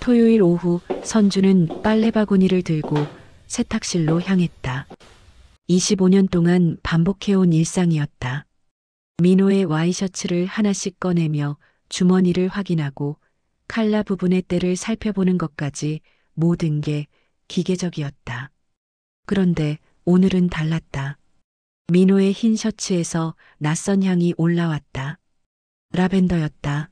토요일 오후 선주는 빨래바구니를 들고 세탁실로 향했다. 25년 동안 반복해온 일상이었다. 민호의 와이셔츠를 하나씩 꺼내며 주머니를 확인하고 칼라 부분의 때를 살펴보는 것까지 모든 게 기계적이었다. 그런데 오늘은 달랐다. 민호의 흰 셔츠에서 낯선 향이 올라왔다. 라벤더였다.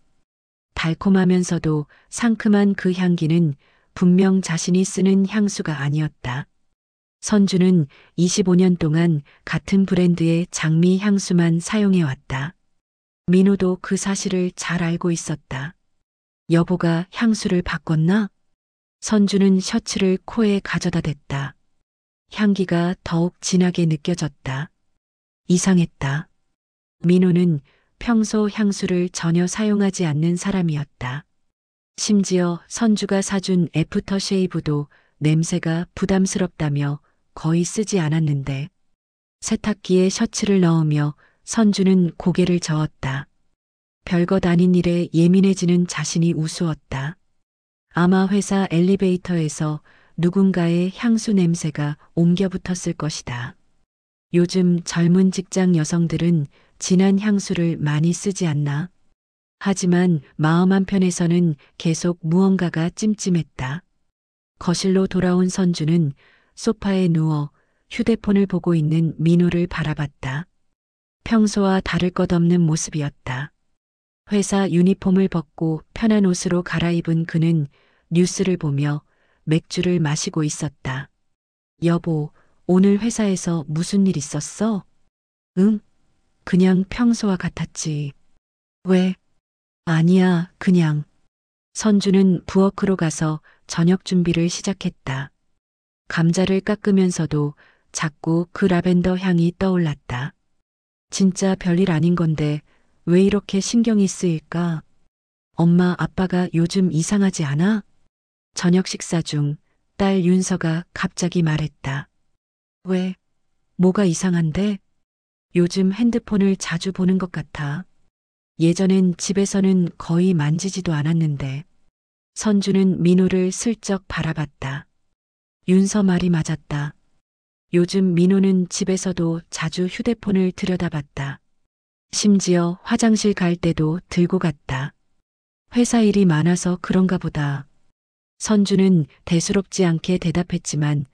달콤하면서도 상큼한 그 향기는 분명 자신이 쓰는 향수가 아니었다. 선주는 25년 동안 같은 브랜드의 장미 향수만 사용해왔다. 민호도 그 사실을 잘 알고 있었다. 여보가 향수를 바꿨나? 선주는 셔츠를 코에 가져다 댔다. 향기가 더욱 진하게 느껴졌다. 이상했다. 민호는 평소 향수를 전혀 사용하지 않는 사람이었다. 심지어 선주가 사준 애프터 쉐이브도 냄새가 부담스럽다며 거의 쓰지 않았는데 세탁기에 셔츠를 넣으며 선주는 고개를 저었다. 별것 아닌 일에 예민해지는 자신이 우스웠다. 아마 회사 엘리베이터에서 누군가의 향수 냄새가 옮겨 붙었을 것이다. 요즘 젊은 직장 여성들은 진한 향수를 많이 쓰지 않나? 하지만 마음 한편에서는 계속 무언가가 찜찜했다. 거실로 돌아온 선주는 소파에 누워 휴대폰을 보고 있는 민호를 바라봤다. 평소와 다를 것 없는 모습이었다. 회사 유니폼을 벗고 편한 옷으로 갈아입은 그는 뉴스를 보며 맥주를 마시고 있었다. 여보, 오늘 회사에서 무슨 일 있었어? 응? 그냥 평소와 같았지. 왜? 아니야, 그냥. 선주는 부엌으로 가서 저녁 준비를 시작했다. 감자를 깎으면서도 자꾸 그 라벤더 향이 떠올랐다. 진짜 별일 아닌 건데 왜 이렇게 신경이 쓰일까? 엄마, 아빠가 요즘 이상하지 않아? 저녁 식사 중 딸 윤서가 갑자기 말했다. 왜? 뭐가 이상한데? 요즘 핸드폰을 자주 보는 것 같아. 예전엔 집에서는 거의 만지지도 않았는데. 선주는 민호를 슬쩍 바라봤다. 윤서 말이 맞았다. 요즘 민호는 집에서도 자주 휴대폰을 들여다봤다. 심지어 화장실 갈 때도 들고 갔다. 회사 일이 많아서 그런가 보다. 선주는 대수롭지 않게 대답했지만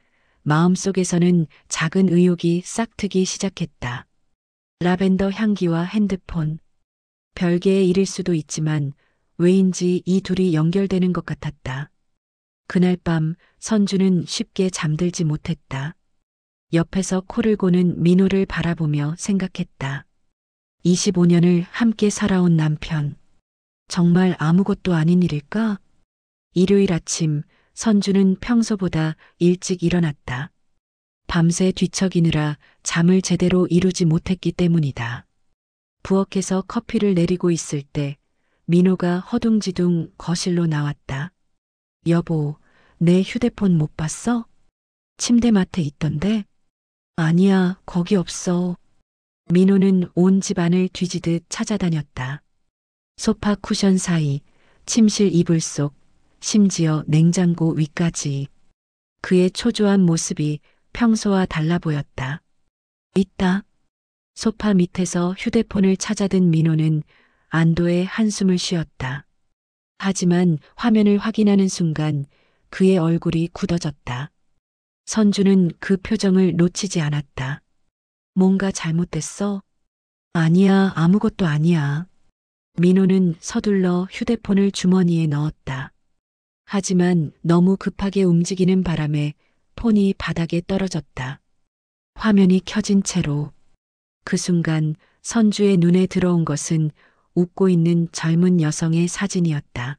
마음속에서는 작은 의욕이 싹트기 시작했다. 라벤더 향기와 핸드폰. 별개의 일일 수도 있지만 왜인지 이 둘이 연결되는 것 같았다. 그날 밤 선주는 쉽게 잠들지 못했다. 옆에서 코를 고는 민호를 바라보며 생각했다. 25년을 함께 살아온 남편. 정말 아무것도 아닌 일일까? 일요일 아침 선주는 평소보다 일찍 일어났다. 밤새 뒤척이느라 잠을 제대로 이루지 못했기 때문이다. 부엌에서 커피를 내리고 있을 때 민호가 허둥지둥 거실로 나왔다. 여보, 내 휴대폰 못 봤어? 침대맡에 있던데? 아니야, 거기 없어. 민호는 온 집안을 뒤지듯 찾아다녔다. 소파 쿠션 사이, 침실 이불 속, 심지어 냉장고 위까지. 그의 초조한 모습이 평소와 달라 보였다. 있다. 소파 밑에서 휴대폰을 찾아든 민호는 안도의 한숨을 쉬었다. 하지만 화면을 확인하는 순간 그의 얼굴이 굳어졌다. 선주는 그 표정을 놓치지 않았다. 뭔가 잘못됐어? 아니야, 아무것도 아니야. 민호는 서둘러 휴대폰을 주머니에 넣었다. 하지만 너무 급하게 움직이는 바람에 폰이 바닥에 떨어졌다. 화면이 켜진 채로. 그 순간 선주의 눈에 들어온 것은 웃고 있는 젊은 여성의 사진이었다.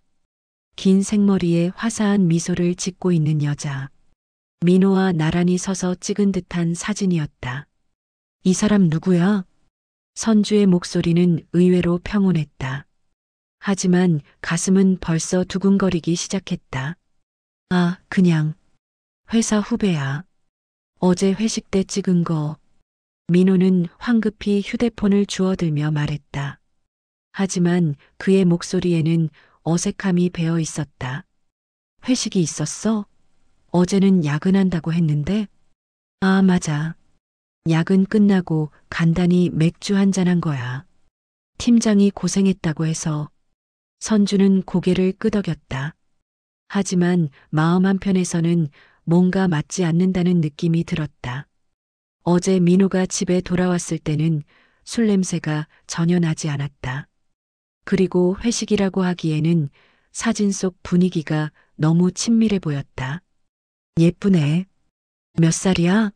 긴 생머리에 화사한 미소를 짓고 있는 여자. 민호와 나란히 서서 찍은 듯한 사진이었다. 이 사람 누구야? 선주의 목소리는 의외로 평온했다. 하지만 가슴은 벌써 두근거리기 시작했다. 아, 그냥 회사 후배야. 어제 회식 때 찍은 거. 민호는 황급히 휴대폰을 주워들며 말했다. 하지만 그의 목소리에는 어색함이 배어 있었다. 회식이 있었어? 어제는 야근한다고 했는데? 아, 맞아. 야근 끝나고 간단히 맥주 한잔 한 거야. 팀장이 고생했다고 해서. 선주는 고개를 끄덕였다. 하지만 마음 한편에서는 뭔가 맞지 않는다는 느낌이 들었다. 어제 민호가 집에 돌아왔을 때는 술 냄새가 전혀 나지 않았다. 그리고 회식이라고 하기에는 사진 속 분위기가 너무 친밀해 보였다. 예쁘네. 몇 살이야?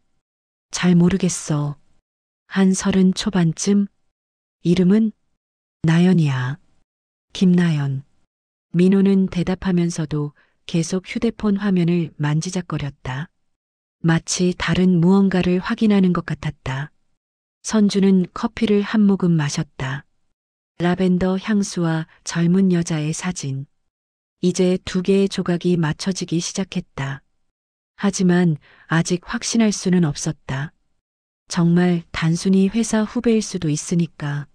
잘 모르겠어. 한 30 초반쯤? 이름은? 나연이야. 김나연. 민호는 대답하면서도 계속 휴대폰 화면을 만지작거렸다. 마치 다른 무언가를 확인하는 것 같았다. 선주는 커피를 한 모금 마셨다. 라벤더 향수와 젊은 여자의 사진. 이제 두 개의 조각이 맞춰지기 시작했다. 하지만 아직 확신할 수는 없었다. 정말 단순히 회사 후배일 수도 있으니까.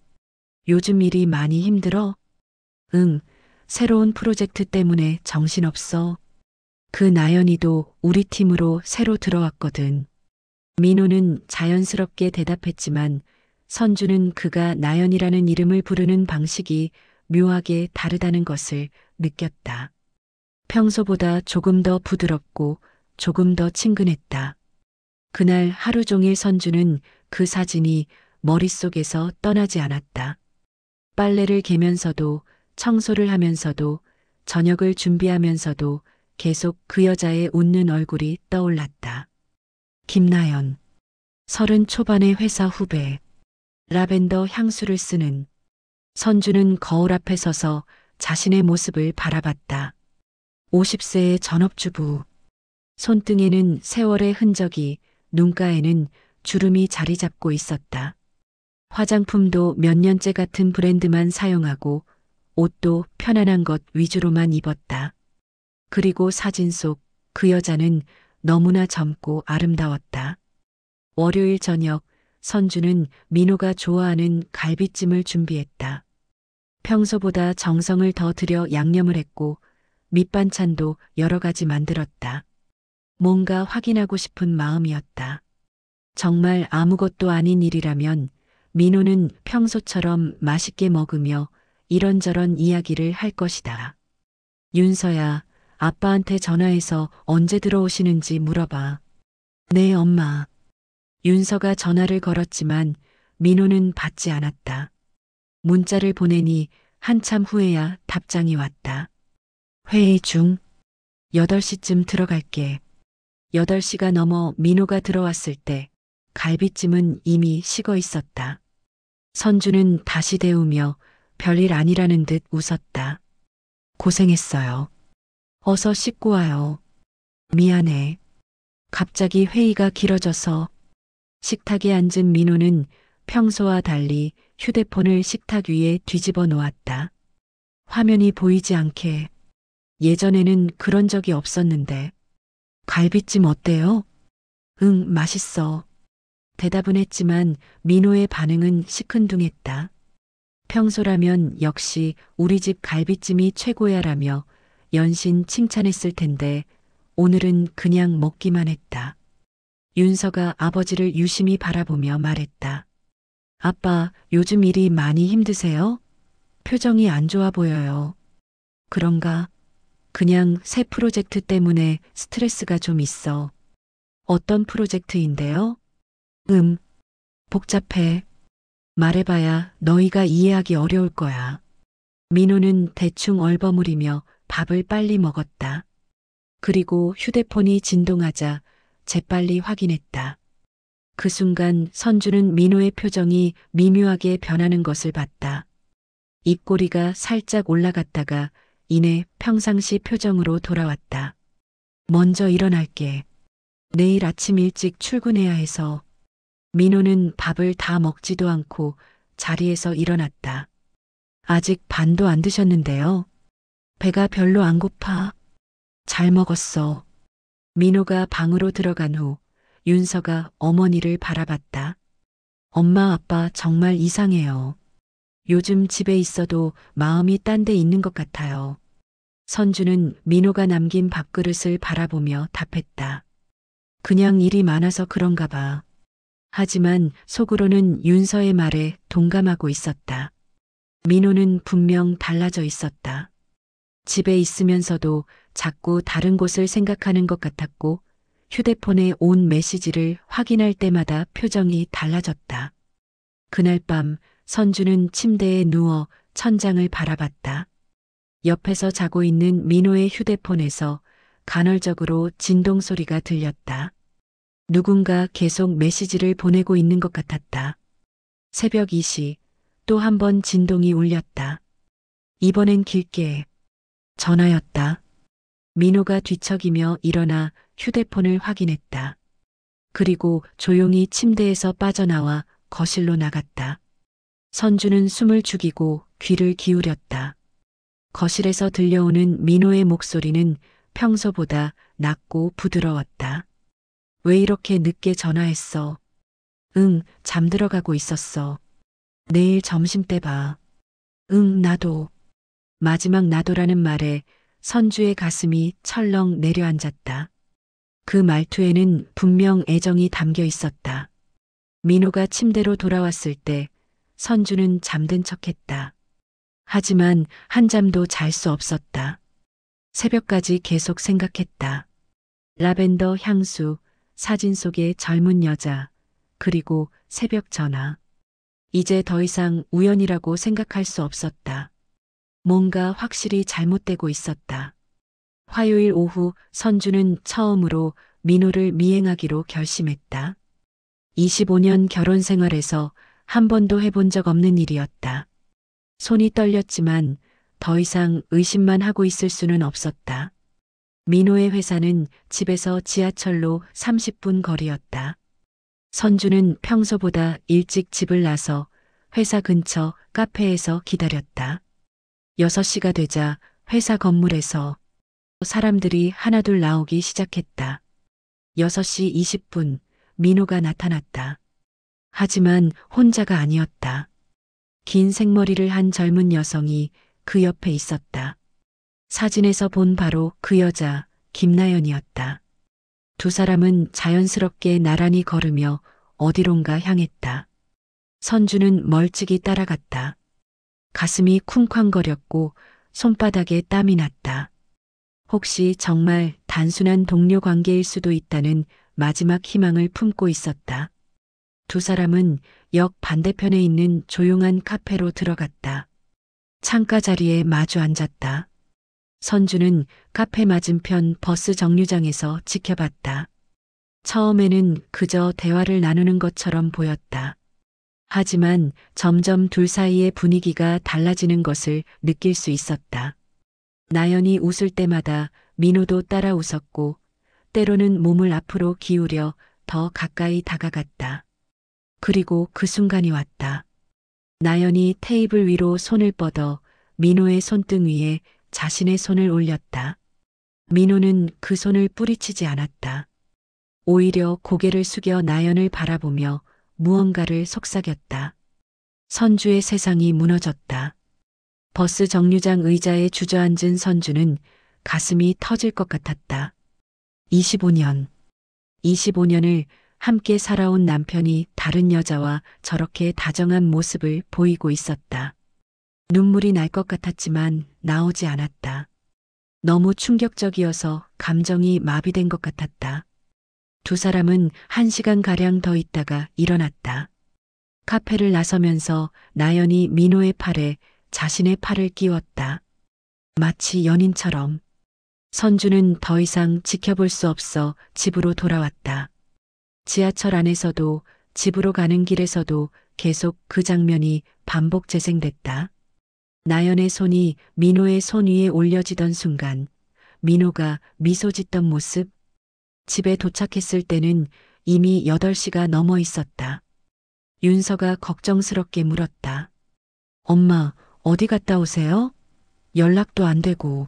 요즘 일이 많이 힘들어? 응, 새로운 프로젝트 때문에 정신없어. 그 나연이도 우리 팀으로 새로 들어왔거든. 민호는 자연스럽게 대답했지만 선주는 그가 나연이라는 이름을 부르는 방식이 묘하게 다르다는 것을 느꼈다. 평소보다 조금 더 부드럽고 조금 더 친근했다. 그날 하루 종일 선주는 그 사진이 머릿속에서 떠나지 않았다. 빨래를 개면서도 청소를 하면서도 저녁을 준비하면서도 계속 그 여자의 웃는 얼굴이 떠올랐다. 김나연. 30 초반의 회사 후배. 라벤더 향수를 쓰는. 선주는 거울 앞에 서서 자신의 모습을 바라봤다. 50세의 전업주부. 손등에는 세월의 흔적이, 눈가에는 주름이 자리 잡고 있었다. 화장품도 몇 년째 같은 브랜드만 사용하고 옷도 편안한 것 위주로만 입었다. 그리고 사진 속 그 여자는 너무나 젊고 아름다웠다. 월요일 저녁 선주는 민호가 좋아하는 갈비찜을 준비했다. 평소보다 정성을 더 들여 양념을 했고 밑반찬도 여러 가지 만들었다. 뭔가 확인하고 싶은 마음이었다. 정말 아무것도 아닌 일이라면 민호는 평소처럼 맛있게 먹으며 이런저런 이야기를 할 것이다. 윤서야, 아빠한테 전화해서 언제 들어오시는지 물어봐. 네, 엄마. 윤서가 전화를 걸었지만 민호는 받지 않았다. 문자를 보내니 한참 후에야 답장이 왔다. 회의 중. 8시쯤 들어갈게. 8시가 넘어 민호가 들어왔을 때 갈비찜은 이미 식어 있었다. 선주는 다시 데우며 별일 아니라는 듯 웃었다. 고생했어요. 어서 씻고 와요. 미안해. 갑자기 회의가 길어져서. 식탁에 앉은 민호는 평소와 달리 휴대폰을 식탁 위에 뒤집어 놓았다. 화면이 보이지 않게. 예전에는 그런 적이 없었는데. 갈비찜 어때요? 응, 맛있어. 대답은 했지만 민호의 반응은 시큰둥했다. 평소라면 역시 우리 집 갈비찜이 최고야라며 연신 칭찬했을 텐데 오늘은 그냥 먹기만 했다. 윤서가 아버지를 유심히 바라보며 말했다. 아빠, 요즘 일이 많이 힘드세요? 표정이 안 좋아 보여요. 그런가? 그냥 새 프로젝트 때문에 스트레스가 좀 있어. 어떤 프로젝트인데요? 복잡해. 말해봐야 너희가 이해하기 어려울 거야. 민호는 대충 얼버무리며 밥을 빨리 먹었다. 그리고 휴대폰이 진동하자 재빨리 확인했다. 그 순간 선주는 민호의 표정이 미묘하게 변하는 것을 봤다. 입꼬리가 살짝 올라갔다가 이내 평상시 표정으로 돌아왔다. 먼저 일어날게. 내일 아침 일찍 출근해야 해서. 민호는 밥을 다 먹지도 않고 자리에서 일어났다. 아직 반도 안 드셨는데요. 배가 별로 안 고파. 잘 먹었어. 민호가 방으로 들어간 후 윤서가 어머니를 바라봤다. 엄마 아빠 정말 이상해요. 요즘 집에 있어도 마음이 딴 데 있는 것 같아요. 선주는 민호가 남긴 밥그릇을 바라보며 답했다. 그냥 일이 많아서 그런가 봐. 하지만 속으로는 윤서의 말에 동감하고 있었다. 민호는 분명 달라져 있었다. 집에 있으면서도 자꾸 다른 곳을 생각하는 것 같았고 휴대폰에 온 메시지를 확인할 때마다 표정이 달라졌다. 그날 밤 선주는 침대에 누워 천장을 바라봤다. 옆에서 자고 있는 민호의 휴대폰에서 간헐적으로 진동 소리가 들렸다. 누군가 계속 메시지를 보내고 있는 것 같았다. 새벽 2시 또 한 번 진동이 울렸다. 이번엔 길게 전화였다. 민호가 뒤척이며 일어나 휴대폰을 확인했다. 그리고 조용히 침대에서 빠져나와 거실로 나갔다. 선주는 숨을 죽이고 귀를 기울였다. 거실에서 들려오는 민호의 목소리는 평소보다 낮고 부드러웠다. 왜 이렇게 늦게 전화했어? 응, 잠들어가고 있었어. 내일 점심때 봐. 응, 나도. 마지막 나도라는 말에 선주의 가슴이 철렁 내려앉았다. 그 말투에는 분명 애정이 담겨 있었다. 민호가 침대로 돌아왔을 때 선주는 잠든 척했다. 하지만 한잠도 잘 수 없었다. 새벽까지 계속 생각했다. 라벤더 향수, 사진 속의 젊은 여자, 그리고 새벽 전화. 이제 더 이상 우연이라고 생각할 수 없었다. 뭔가 확실히 잘못되고 있었다. 화요일 오후 선주는 처음으로 민호를 미행하기로 결심했다. 25년 결혼 생활에서 한 번도 해본 적 없는 일이었다. 손이 떨렸지만 더 이상 의심만 하고 있을 수는 없었다. 민호의 회사는 집에서 지하철로 30분 거리였다. 선주는 평소보다 일찍 집을 나서 회사 근처 카페에서 기다렸다. 6시가 되자 회사 건물에서 사람들이 하나둘 나오기 시작했다. 6시 20분 민호가 나타났다. 하지만 혼자가 아니었다. 긴 생머리를 한 젊은 여성이 그 옆에 있었다. 사진에서 본 바로 그 여자 김나연이었다. 두 사람은 자연스럽게 나란히 걸으며 어디론가 향했다. 선주는 멀찍이 따라갔다. 가슴이 쿵쾅거렸고 손바닥에 땀이 났다. 혹시 정말 단순한 동료 관계일 수도 있다는 마지막 희망을 품고 있었다. 두 사람은 역 반대편에 있는 조용한 카페로 들어갔다. 창가 자리에 마주 앉았다. 선주는 카페 맞은편 버스 정류장에서 지켜봤다. 처음에는 그저 대화를 나누는 것처럼 보였다. 하지만 점점 둘 사이의 분위기가 달라지는 것을 느낄 수 있었다. 나연이 웃을 때마다 민호도 따라 웃었고 때로는 몸을 앞으로 기울여 더 가까이 다가갔다. 그리고 그 순간이 왔다. 나연이 테이블 위로 손을 뻗어 민호의 손등 위에 자신의 손을 올렸다. 민호는 그 손을 뿌리치지 않았다. 오히려 고개를 숙여 나연을 바라보며 무언가를 속삭였다. 선주의 세상이 무너졌다. 버스 정류장 의자에 주저앉은 선주는 가슴이 터질 것 같았다. 25년. 25년을 함께 살아온 남편이 다른 여자와 저렇게 다정한 모습을 보이고 있었다. 눈물이 날 것 같았지만 나오지 않았다. 너무 충격적이어서 감정이 마비된 것 같았다. 두 사람은 1시간가량 더 있다가 일어났다. 카페를 나서면서 나연이 민호의 팔에 자신의 팔을 끼웠다. 마치 연인처럼. 선주는 더 이상 지켜볼 수 없어 집으로 돌아왔다. 지하철 안에서도 집으로 가는 길에서도 계속 그 장면이 반복 재생됐다. 나연의 손이 민호의 손 위에 올려지던 순간 민호가 미소 짓던 모습. 집에 도착했을 때는 이미 8시가 넘어 있었다. 윤서가 걱정스럽게 물었다. 엄마, 어디 갔다 오세요? 연락도 안 되고.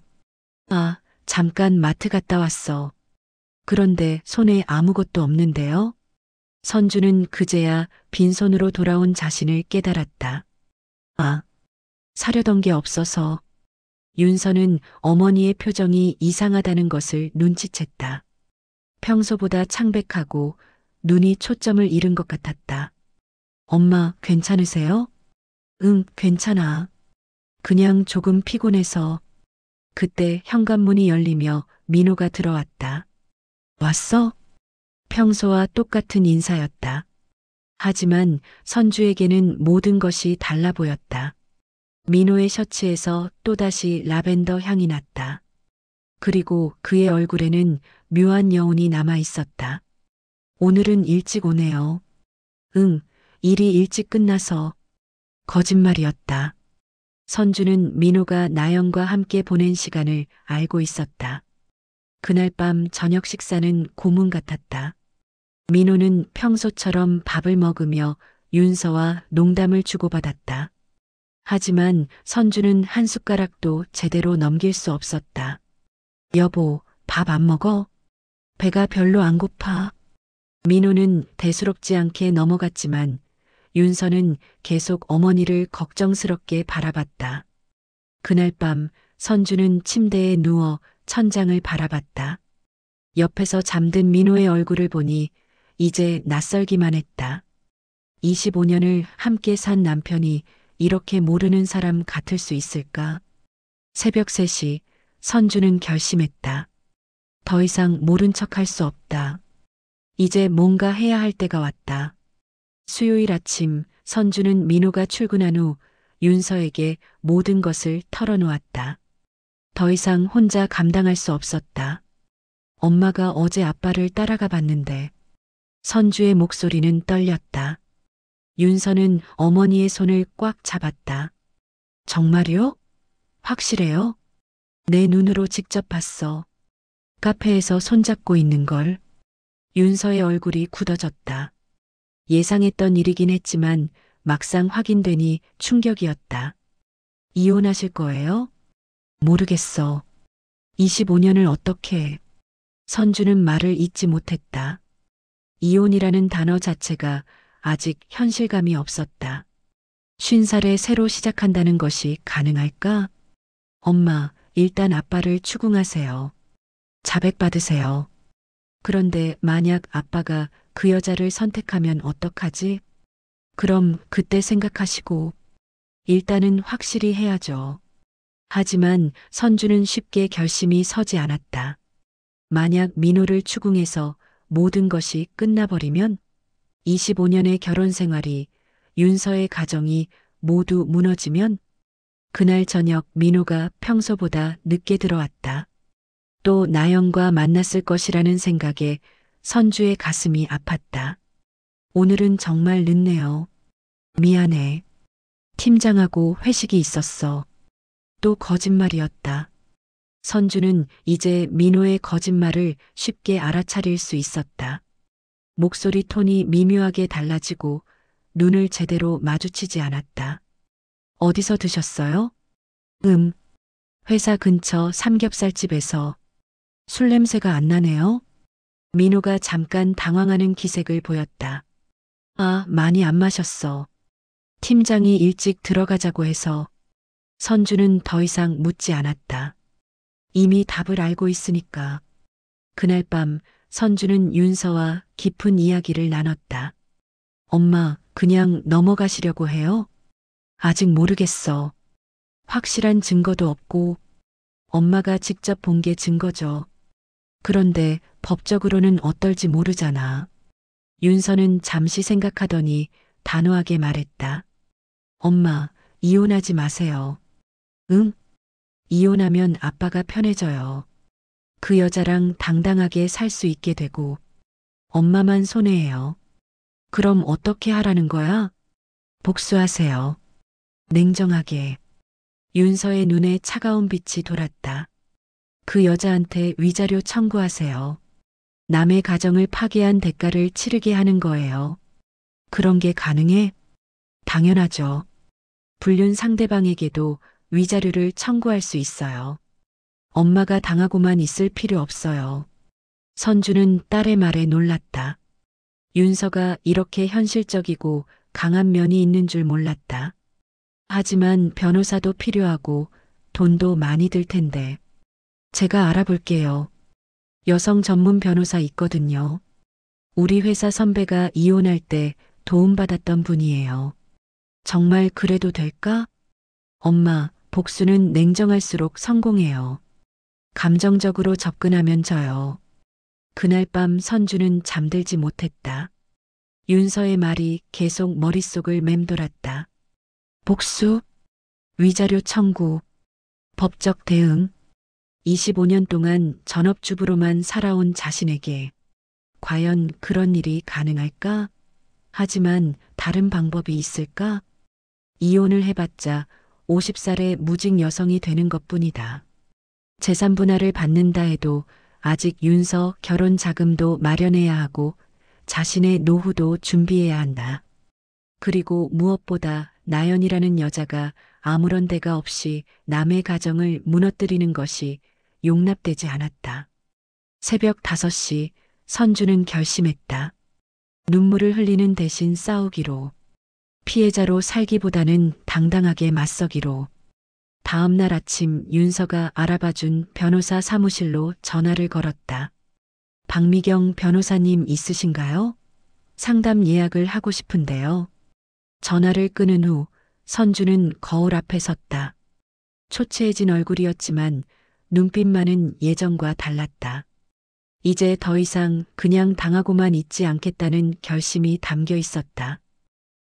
아, 잠깐 마트 갔다 왔어. 그런데 손에 아무것도 없는데요? 선주는 그제야 빈손으로 돌아온 자신을 깨달았다. 아, 사려던 게 없어서. 윤서는 어머니의 표정이 이상하다는 것을 눈치챘다. 평소보다 창백하고 눈이 초점을 잃은 것 같았다. 엄마, 괜찮으세요? 응, 괜찮아. 그냥 조금 피곤해서. 그때 현관문이 열리며 민호가 들어왔다. 왔어? 평소와 똑같은 인사였다. 하지만 선주에게는 모든 것이 달라 보였다. 민호의 셔츠에서 또다시 라벤더 향이 났다. 그리고 그의 얼굴에는 묘한 여운이 남아 있었다. 오늘은 일찍 오네요. 응, 일이 일찍 끝나서. 거짓말이었다. 선주는 민호가 나영과 함께 보낸 시간을 알고 있었다. 그날 밤 저녁 식사는 고문 같았다. 민호는 평소처럼 밥을 먹으며 윤서와 농담을 주고받았다. 하지만 선주는 한 숟가락도 제대로 넘길 수 없었다. 여보, 밥 안 먹어? 배가 별로 안 고파. 민호는 대수롭지 않게 넘어갔지만 윤서는 계속 어머니를 걱정스럽게 바라봤다. 그날 밤 선주는 침대에 누워 천장을 바라봤다. 옆에서 잠든 민호의 얼굴을 보니 이제 낯설기만 했다. 25년을 함께 산 남편이 이렇게 모르는 사람 같을 수 있을까? 새벽 3시 선주는 결심했다. 더 이상 모른 척할 수 없다. 이제 뭔가 해야 할 때가 왔다. 수요일 아침 선주는 민호가 출근한 후 윤서에게 모든 것을 털어놓았다. 더 이상 혼자 감당할 수 없었다. 엄마가 어제 아빠를 따라가 봤는데 선주의 목소리는 떨렸다. 윤서는 어머니의 손을 꽉 잡았다. 정말요? 확실해요? 내 눈으로 직접 봤어. 카페에서 손잡고 있는 걸. 윤서의 얼굴이 굳어졌다. 예상했던 일이긴 했지만 막상 확인되니 충격이었다. 이혼하실 거예요? 모르겠어. 25년을 어떻게. 선주는 말을 잇지 못했다. 이혼이라는 단어 자체가 아직 현실감이 없었다. 50살에 새로 시작한다는 것이 가능할까? 엄마, 일단 아빠를 추궁하세요. 자백받으세요. 그런데 만약 아빠가 그 여자를 선택하면 어떡하지? 그럼 그때 생각하시고. 일단은 확실히 해야죠. 하지만 선주는 쉽게 결심이 서지 않았다. 만약 민호를 추궁해서 모든 것이 끝나버리면 25년의 결혼 생활이, 윤서의 가정이 모두 무너지면. 그날 저녁 민호가 평소보다 늦게 들어왔다. 또 나영과 만났을 것이라는 생각에 선주의 가슴이 아팠다. 오늘은 정말 늦네요. 미안해. 팀장하고 회식이 있었어. 또 거짓말이었다. 선주는 이제 민호의 거짓말을 쉽게 알아차릴 수 있었다. 목소리 톤이 미묘하게 달라지고 눈을 제대로 마주치지 않았다. 어디서 드셨어요? 회사 근처 삼겹살집에서. 술 냄새가 안 나네요. 민호가 잠깐 당황하는 기색을 보였다. 아, 많이 안 마셨어. 팀장이 일찍 들어가자고 해서. 선주는 더 이상 묻지 않았다. 이미 답을 알고 있으니까. 그날 밤 선주는 윤서와 깊은 이야기를 나눴다. 엄마, 그냥 넘어가시려고 해요? 아직 모르겠어. 확실한 증거도 없고. 엄마가 직접 본 게 증거죠. 그런데 법적으로는 어떨지 모르잖아. 윤서는 잠시 생각하더니 단호하게 말했다. 엄마, 이혼하지 마세요. 응? 이혼하면 아빠가 편해져요. 그 여자랑 당당하게 살 수 있게 되고 엄마만 손해예요. 그럼 어떻게 하라는 거야? 복수하세요. 냉정하게. 윤서의 눈에 차가운 빛이 돌았다. 그 여자한테 위자료 청구하세요. 남의 가정을 파괴한 대가를 치르게 하는 거예요. 그런 게 가능해? 당연하죠. 불륜 상대방에게도 위자료를 청구할 수 있어요. 엄마가 당하고만 있을 필요 없어요. 선주는 딸의 말에 놀랐다. 윤서가 이렇게 현실적이고 강한 면이 있는 줄 몰랐다. 하지만 변호사도 필요하고 돈도 많이 들 텐데. 제가 알아볼게요. 여성 전문 변호사 있거든요. 우리 회사 선배가 이혼할 때 도움받았던 분이에요. 정말 그래도 될까? 엄마, 복수는 냉정할수록 성공해요. 감정적으로 접근하면 져요. 그날 밤 선주는 잠들지 못했다. 윤서의 말이 계속 머릿속을 맴돌았다. 복수, 위자료 청구, 법적 대응. 25년 동안 전업주부로만 살아온 자신에게 과연 그런 일이 가능할까? 하지만 다른 방법이 있을까? 이혼을 해봤자 50살의 무직 여성이 되는 것뿐이다. 재산 분할을 받는다 해도 아직 윤서 결혼 자금도 마련해야 하고 자신의 노후도 준비해야 한다. 그리고 무엇보다 나연이라는 여자가 아무런 대가 없이 남의 가정을 무너뜨리는 것이 용납되지 않았다. 새벽 5시 선주는 결심했다. 눈물을 흘리는 대신 싸우기로, 피해자로 살기보다는 당당하게 맞서기로. 다음 날 아침 윤서가 알아봐준 변호사 사무실로 전화를 걸었다. 박미경 변호사님 있으신가요? 상담 예약을 하고 싶은데요. 전화를 끊은 후 선주는 거울 앞에 섰다. 초췌해진 얼굴이었지만 눈빛만은 예전과 달랐다. 이제 더 이상 그냥 당하고만 있지 않겠다는 결심이 담겨 있었다.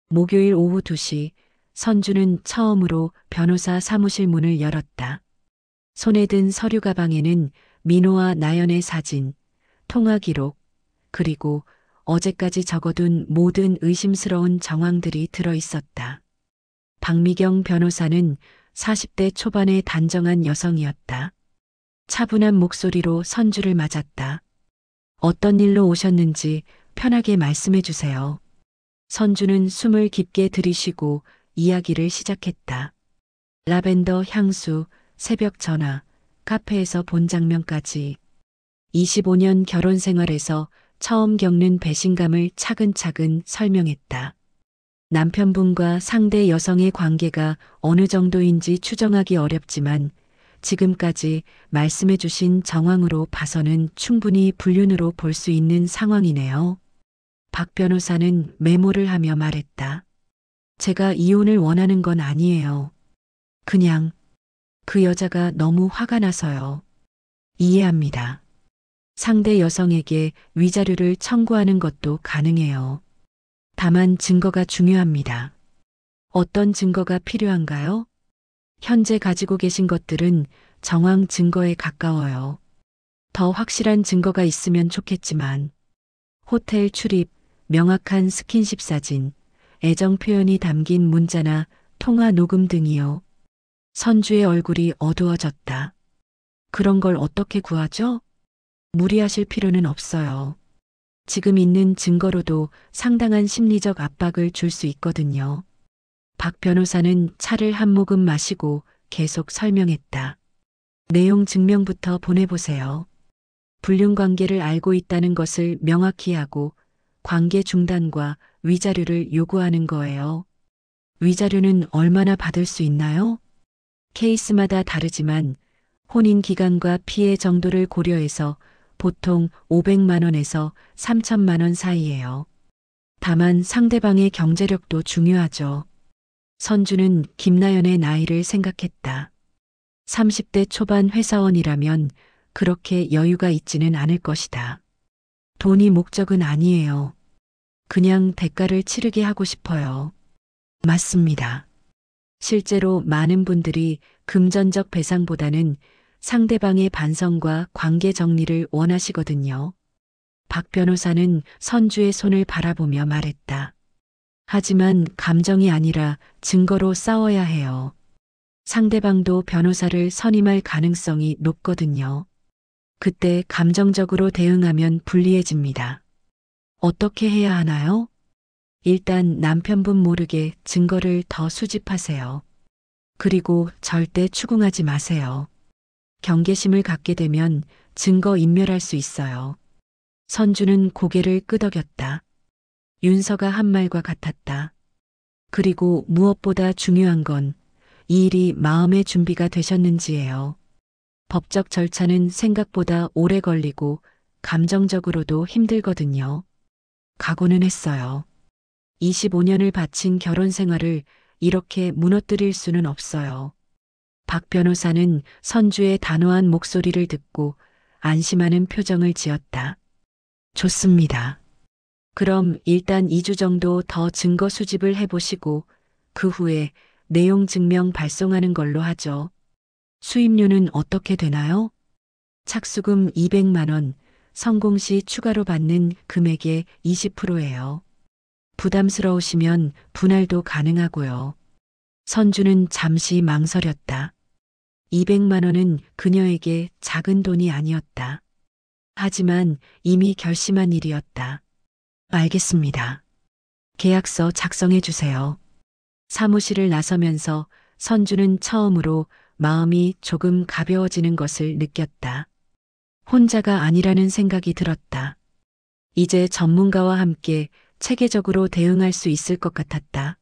목요일 오후 2시 선주는 처음으로 변호사 사무실 문을 열었다. 손에 든 서류 가방에는 민호와 나연의 사진, 통화 기록, 그리고 어제까지 적어둔 모든 의심스러운 정황들이 들어 있었다. 박미경 변호사는 40대 초반의 단정한 여성이었다. 차분한 목소리로 선주를 맞았다. 어떤 일로 오셨는지 편하게 말씀해 주세요. 선주는 숨을 깊게 들이쉬고 이야기를 시작했다. 라벤더 향수, 새벽 전화, 카페에서 본 장면까지 25년 결혼 생활에서 처음 겪는 배신감을 차근차근 설명했다. 남편분과 상대 여성의 관계가 어느 정도인지 추정하기 어렵지만 지금까지 말씀해 주신 정황으로 봐서는 충분히 불륜으로 볼 수 있는 상황이네요. 박 변호사는 메모를 하며 말했다. 제가 이혼을 원하는 건 아니에요. 그냥 그 여자가 너무 화가 나서요. 이해합니다. 상대 여성에게 위자료를 청구하는 것도 가능해요. 다만 증거가 중요합니다. 어떤 증거가 필요한가요? 현재 가지고 계신 것들은 정황 증거에 가까워요. 더 확실한 증거가 있으면 좋겠지만 호텔 출입, 명확한 스킨십 사진, 애정 표현이 담긴 문자나 통화 녹음 등이요. 선주의 얼굴이 어두워졌다. 그런 걸 어떻게 구하죠? 무리하실 필요는 없어요. 지금 있는 증거로도 상당한 심리적 압박을 줄 수 있거든요. 박 변호사는 차를 한 모금 마시고 계속 설명했다. 내용 증명부터 보내보세요. 불륜 관계를 알고 있다는 것을 명확히 하고 관계 중단과 위자료를 요구하는 거예요. 위자료는 얼마나 받을 수 있나요? 케이스마다 다르지만 혼인 기간과 피해 정도를 고려해서 보통 500만 원에서 3천만 원 사이예요. 다만 상대방의 경제력도 중요하죠. 선주는 김나연의 나이를 생각했다. 30대 초반 회사원이라면 그렇게 여유가 있지는 않을 것이다. 돈이 목적은 아니에요. 그냥 대가를 치르게 하고 싶어요. 맞습니다. 실제로 많은 분들이 금전적 배상보다는 상대방의 반성과 관계 정리를 원하시거든요. 박 변호사는 선주의 손을 바라보며 말했다. 하지만 감정이 아니라 증거로 싸워야 해요. 상대방도 변호사를 선임할 가능성이 높거든요. 그때 감정적으로 대응하면 불리해집니다. 어떻게 해야 하나요? 일단 남편분 모르게 증거를 더 수집하세요. 그리고 절대 추궁하지 마세요. 경계심을 갖게 되면 증거 인멸할 수 있어요. 선주는 고개를 끄덕였다. 윤서가 한 말과 같았다. 그리고 무엇보다 중요한 건 이 일이 마음의 준비가 되셨는지예요. 법적 절차는 생각보다 오래 걸리고 감정적으로도 힘들거든요. 각오는 했어요. 25년을 바친 결혼 생활을 이렇게 무너뜨릴 수는 없어요. 박 변호사는 선주의 단호한 목소리를 듣고 안심하는 표정을 지었다. 좋습니다. 그럼 일단 2주 정도 더 증거 수집을 해보시고 그 후에 내용 증명 발송하는 걸로 하죠. 수임료는 어떻게 되나요? 착수금 200만 원, 성공 시 추가로 받는 금액의 20%예요. 부담스러우시면 분할도 가능하고요. 선주는 잠시 망설였다. 200만 원은 그녀에게 작은 돈이 아니었다. 하지만 이미 결심한 일이었다. 알겠습니다. 계약서 작성해 주세요. 사무실을 나서면서 선주는 처음으로 마음이 조금 가벼워지는 것을 느꼈다. 혼자가 아니라는 생각이 들었다. 이제 전문가와 함께 체계적으로 대응할 수 있을 것 같았다.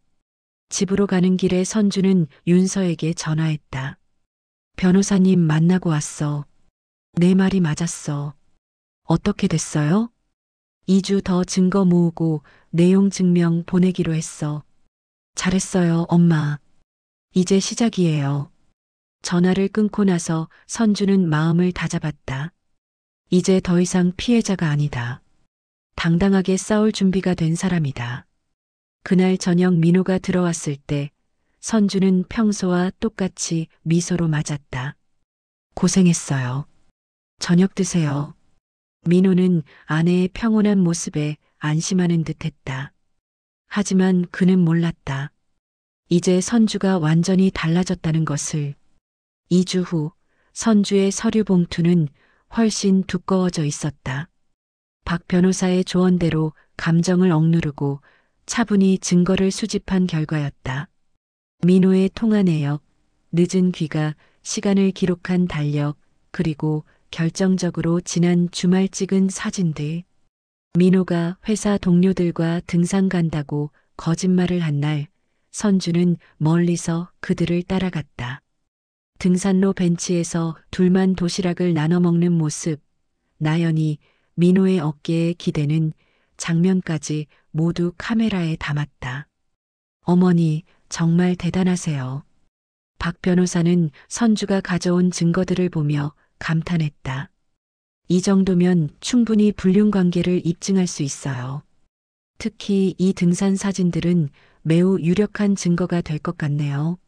집으로 가는 길에 선주는 윤서에게 전화했다. 변호사님 만나고 왔어. 내 말이 맞았어. 어떻게 됐어요? 2주 더 증거 모으고 내용 증명 보내기로 했어. 잘했어요, 엄마. 이제 시작이에요. 전화를 끊고 나서 선주는 마음을 다잡았다. 이제 더 이상 피해자가 아니다. 당당하게 싸울 준비가 된 사람이다. 그날 저녁 민호가 들어왔을 때 선주는 평소와 똑같이 미소로 맞았다. 고생했어요. 저녁 드세요. 민호는 아내의 평온한 모습에 안심하는 듯했다. 하지만 그는 몰랐다. 이제 선주가 완전히 달라졌다는 것을. 2주 후 선주의 서류 봉투는 훨씬 두꺼워져 있었다. 박 변호사의 조언대로 감정을 억누르고 차분히 증거를 수집한 결과였다. 민호의 통화 내역, 늦은 귀가, 시간을 기록한 달력, 그리고 결정적으로 지난 주말 찍은 사진들. 민호가 회사 동료들과 등산 간다고 거짓말을 한 날, 선주는 멀리서 그들을 따라갔다. 등산로 벤치에서 둘만 도시락을 나눠 먹는 모습, 나연히 민호의 어깨에 기대는 장면까지 모두 카메라에 담았다. 어머니, 정말 대단하세요. 박 변호사는 선주가 가져온 증거들을 보며 감탄했다. 이 정도면 충분히 불륜 관계를 입증할 수 있어요. 특히 이 등산 사진들은 매우 유력한 증거가 될 것 같네요.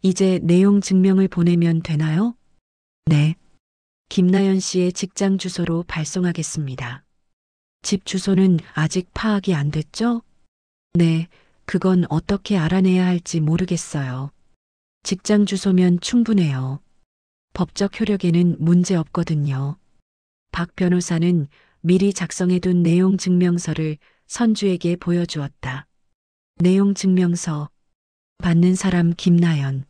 이제 내용 증명을 보내면 되나요? 네. 김나연 씨의 직장 주소로 발송하겠습니다. 집 주소는 아직 파악이 안 됐죠? 네, 그건 어떻게 알아내야 할지 모르겠어요. 직장 주소면 충분해요. 법적 효력에는 문제 없거든요. 박 변호사는 미리 작성해둔 내용 증명서를 선주에게 보여주었다. 내용 증명서. 받는 사람 김나연.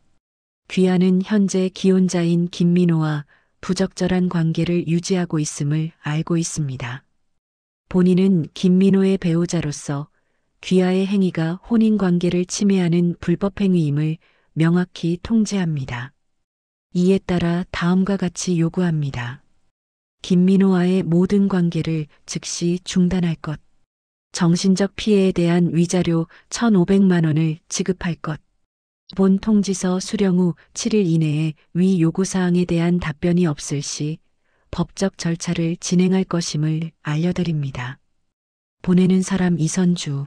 귀하는 현재 기혼자인 김민호와 부적절한 관계를 유지하고 있음을 알고 있습니다. 본인은 김민호의 배우자로서 귀하의 행위가 혼인관계를 침해하는 불법 행위임을 명확히 통지합니다. 이에 따라 다음과 같이 요구합니다. 김민호와의 모든 관계를 즉시 중단할 것. 정신적 피해에 대한 위자료 1,500만 원을 지급할 것. 본 통지서 수령 후 7일 이내에 위 요구사항에 대한 답변이 없을 시 법적 절차를 진행할 것임을 알려드립니다. 보내는 사람 이선주.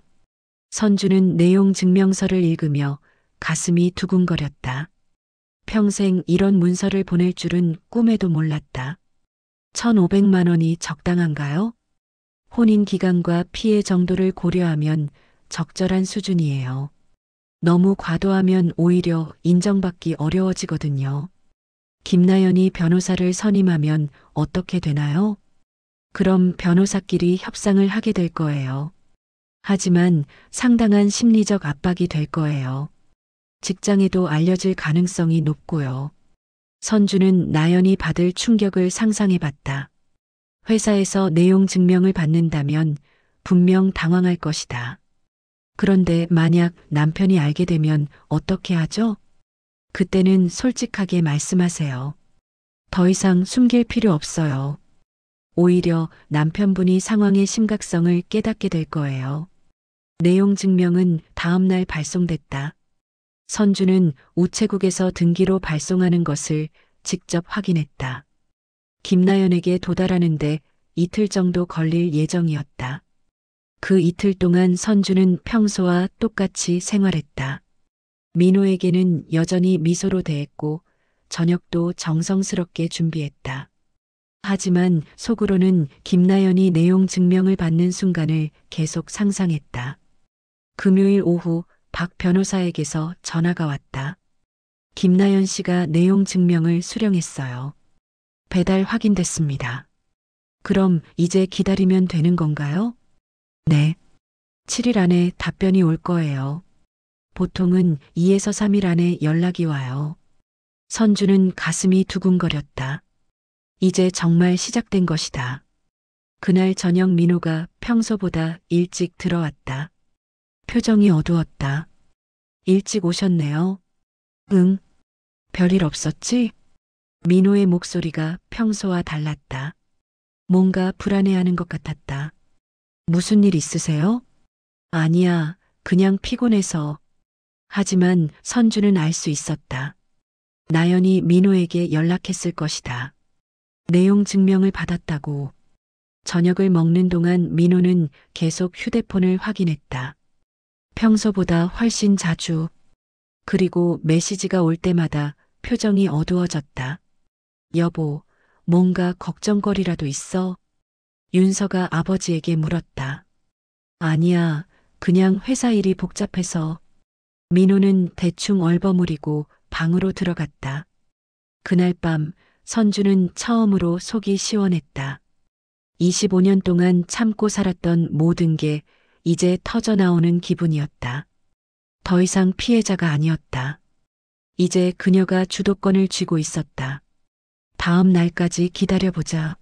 선주는 내용 증명서를 읽으며 가슴이 두근거렸다. 평생 이런 문서를 보낼 줄은 꿈에도 몰랐다. 1,500만 원이 적당한가요? 혼인 기간과 피해 정도를 고려하면 적절한 수준이에요. 너무 과도하면 오히려 인정받기 어려워지거든요. 김나연이 변호사를 선임하면 어떻게 되나요? 그럼 변호사끼리 협상을 하게 될 거예요. 하지만 상당한 심리적 압박이 될 거예요. 직장에도 알려질 가능성이 높고요. 선주는 나연이 받을 충격을 상상해봤다. 회사에서 내용 증명을 받는다면 분명 당황할 것이다. 그런데 만약 남편이 알게 되면 어떻게 하죠? 그때는 솔직하게 말씀하세요. 더 이상 숨길 필요 없어요. 오히려 남편분이 상황의 심각성을 깨닫게 될 거예요. 내용 증명은 다음 날 발송됐다. 선주는 우체국에서 등기로 발송하는 것을 직접 확인했다. 김나연에게 도달하는데 이틀 정도 걸릴 예정이었다. 그 이틀 동안 선주는 평소와 똑같이 생활했다. 민호에게는 여전히 미소로 대했고 저녁도 정성스럽게 준비했다. 하지만 속으로는 김나연이 내용 증명을 받는 순간을 계속 상상했다. 금요일 오후 박 변호사에게서 전화가 왔다. 김나연 씨가 내용 증명을 수령했어요. 배달 확인됐습니다. 그럼 이제 기다리면 되는 건가요? 네. 7일 안에 답변이 올 거예요. 보통은 2에서 3일 안에 연락이 와요. 선주는 가슴이 두근거렸다. 이제 정말 시작된 것이다. 그날 저녁 민호가 평소보다 일찍 들어왔다. 표정이 어두웠다. 일찍 오셨네요. 응. 별일 없었지? 민호의 목소리가 평소와 달랐다. 뭔가 불안해하는 것 같았다. 무슨 일 있으세요? 아니야, 그냥 피곤해서. 하지만 선주는 알 수 있었다. 나연이 민호에게 연락했을 것이다. 내용 증명을 받았다고. 저녁을 먹는 동안 민호는 계속 휴대폰을 확인했다. 평소보다 훨씬 자주. 그리고 메시지가 올 때마다 표정이 어두워졌다. 여보, 뭔가 걱정거리라도 있어? 윤서가 아버지에게 물었다. 아니야, 그냥 회사 일이 복잡해서. 민호는 대충 얼버무리고 방으로 들어갔다. 그날 밤 선주는 처음으로 속이 시원했다. 25년 동안 참고 살았던 모든 게 이제 터져나오는 기분이었다. 더 이상 피해자가 아니었다. 이제 그녀가 주도권을 쥐고 있었다. 다음 날까지 기다려보자.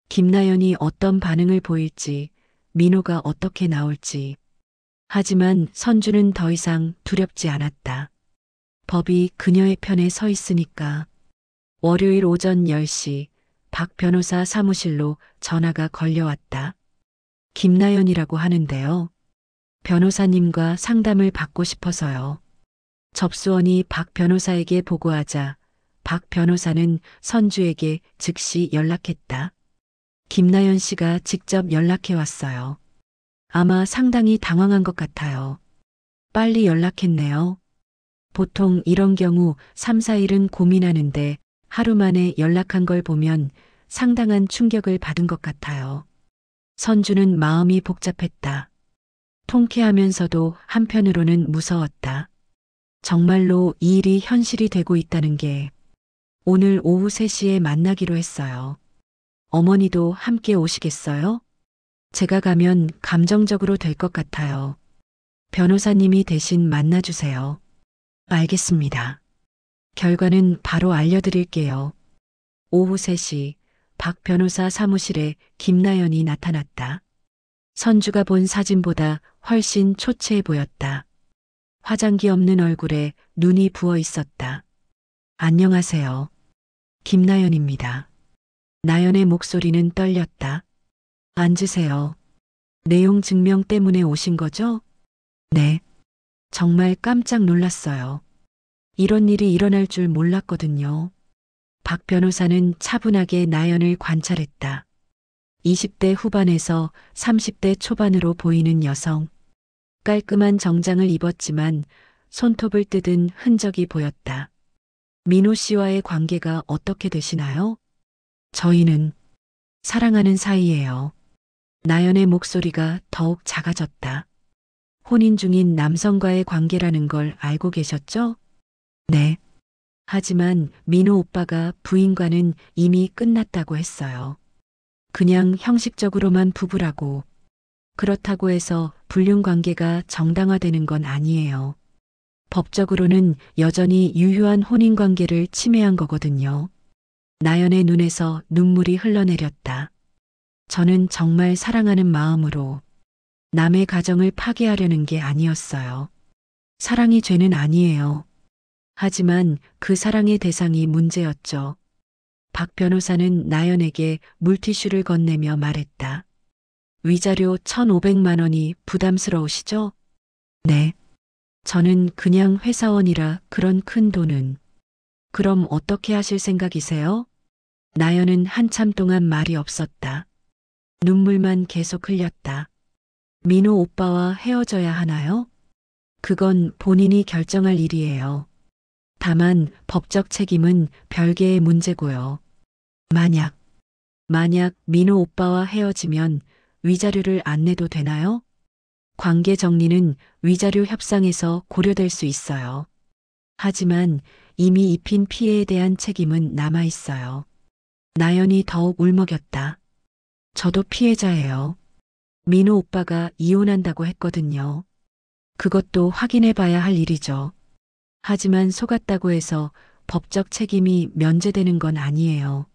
김나연이 어떤 반응을 보일지, 민호가 어떻게 나올지. 하지만 선주는 더 이상 두렵지 않았다. 법이 그녀의 편에 서 있으니까. 월요일 오전 10시 박 변호사 사무실로 전화가 걸려왔다. 김나연이라고 하는데요. 변호사님과 상담을 받고 싶어서요. 접수원이 박 변호사에게 보고하자 박 변호사는 선주에게 즉시 연락했다. 김나연 씨가 직접 연락해 왔어요. 아마 상당히 당황한 것 같아요. 빨리 연락했네요. 보통 이런 경우 3, 4일은 고민하는데 하루 만에 연락한 걸 보면 상당한 충격을 받은 것 같아요. 선주는 마음이 복잡했다. 통쾌하면서도 한편으로는 무서웠다. 정말로 이 일이 현실이 되고 있다는 게. 오늘 오후 3시에 만나기로 했어요. 어머니도 함께 오시겠어요? 제가 가면 감정적으로 될 것 같아요. 변호사님이 대신 만나주세요. 알겠습니다. 결과는 바로 알려드릴게요. 오후 3시 박 변호사 사무실에 김나연이 나타났다. 선주가 본 사진보다 훨씬 초췌해 보였다. 화장기 없는 얼굴에 눈이 부어 있었다. 안녕하세요. 김나연입니다. 나연의 목소리는 떨렸다. 앉으세요. 내용 증명 때문에 오신 거죠? 네. 정말 깜짝 놀랐어요. 이런 일이 일어날 줄 몰랐거든요. 박 변호사는 차분하게 나연을 관찰했다. 20대 후반에서 30대 초반으로 보이는 여성. 깔끔한 정장을 입었지만 손톱을 뜯은 흔적이 보였다. 민호 씨와의 관계가 어떻게 되시나요? 저희는 사랑하는 사이예요. 나연의 목소리가 더욱 작아졌다. 혼인 중인 남성과의 관계라는 걸 알고 계셨죠? 네. 하지만 민호 오빠가 부인과는 이미 끝났다고 했어요. 그냥 형식적으로만 부부라고. 그렇다고 해서 불륜 관계가 정당화되는 건 아니에요. 법적으로는 여전히 유효한 혼인 관계를 침해한 거거든요. 나연의 눈에서 눈물이 흘러내렸다. 저는 정말 사랑하는 마음으로 남의 가정을 파괴하려는 게 아니었어요. 사랑이 죄는 아니에요. 하지만 그 사랑의 대상이 문제였죠. 박 변호사는 나연에게 물티슈를 건네며 말했다. 위자료 1,500만 원이 부담스러우시죠? 네. 저는 그냥 회사원이라 그런 큰 돈은. 그럼 어떻게 하실 생각이세요? 나연은 한참 동안 말이 없었다. 눈물만 계속 흘렸다. 민호 오빠와 헤어져야 하나요? 그건 본인이 결정할 일이에요. 다만 법적 책임은 별개의 문제고요. 만약 민호 오빠와 헤어지면 위자료를 안 내도 되나요? 관계 정리는 위자료 협상에서 고려될 수 있어요. 하지만 이미 입힌 피해에 대한 책임은 남아 있어요. 나연이 더욱 울먹였다. 저도 피해자예요. 민호 오빠가 이혼한다고 했거든요. 그것도 확인해 봐야 할 일이죠. 하지만 속았다고 해서 법적 책임이 면제되는 건 아니에요.